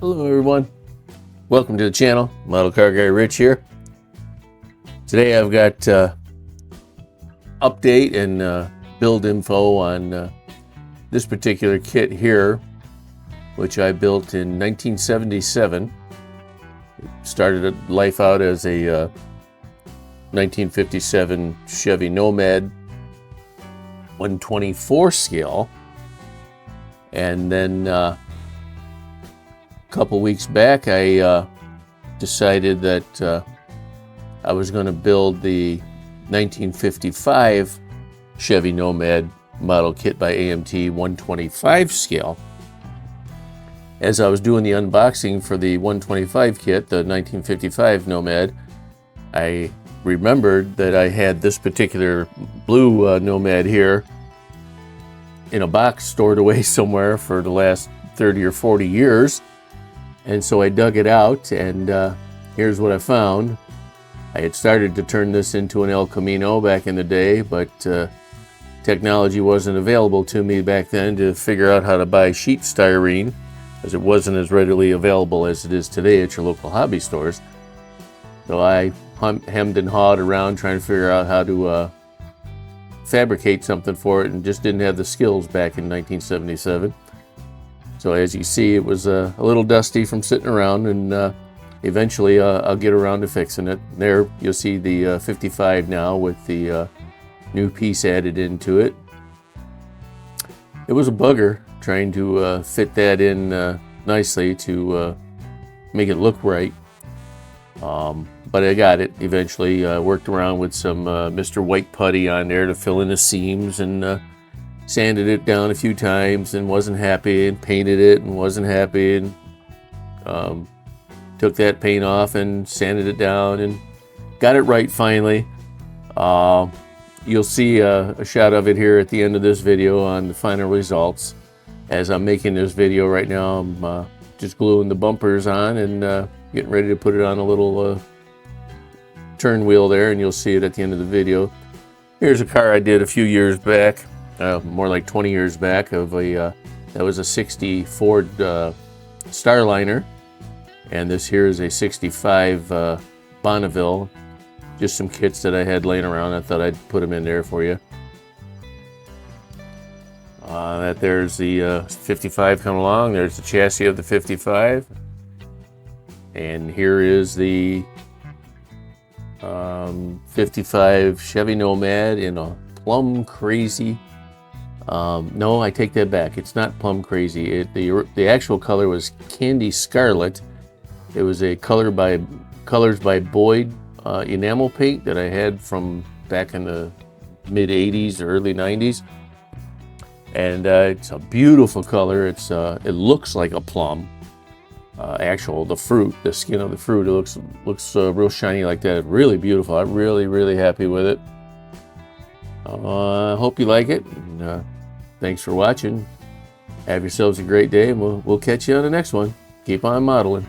Hello everyone, welcome to the channel. Model Car Guy Rich here. Today I've got update and build info on this particular kit here, which I built in 1977. It started life out as a 1957 Chevy Nomad 124 scale, and then a couple weeks back I decided that I was going to build the 1955 Chevy Nomad model kit by AMT 125 scale. As I was doing the unboxing for the 125 kit, the 1955 Nomad, I remembered that I had this particular blue Nomad here in a box stored away somewhere for the last 30 or 40 years. And so I dug it out, and here's what I found. I had started to turn this into an El Camino back in the day, but technology wasn't available to me back then to figure out how to buy sheet styrene, as it wasn't as readily available as it is today at your local hobby stores. So I hemmed and hawed around trying to figure out how to fabricate something for it, and just didn't have the skills back in 1977. So as you see, it was a little dusty from sitting around, and eventually I'll get around to fixing it. There you'll see the 55 now with the new piece added into it. It was a bugger trying to fit that in nicely to make it look right. But I got it eventually. Worked around with some Mr. White putty on there to fill in the seams, and sanded it down a few times and wasn't happy, and painted it and wasn't happy, and took that paint off and sanded it down and got it right finally. You'll see a shot of it here at the end of this video on the final results. As I'm making this video right now, I'm just gluing the bumpers on and getting ready to put it on a little turn wheel there, and you'll see it at the end of the video. Here's a car I did a few years back, more like 20 years back, of a that was a 60 Ford Starliner, and this here is a 65 Bonneville. Just some kits that I had laying around. I thought I'd put them in there for you. That there's the 55 coming along. There's the chassis of the 55, and here is the 55 Chevy Nomad in a plum crazy. No, I take that back. It's not plum crazy. The actual color was candy scarlet. It was a colors by Boyd enamel paint that I had from back in the mid 80s or early 90s, and it's a beautiful color. It looks like a plum. The fruit, the skin of the fruit, it looks real shiny like that. Really beautiful. I'm really happy with it. I hope you like it. And, thanks for watching. Have yourselves a great day, and we'll catch you on the next one. Keep on modeling.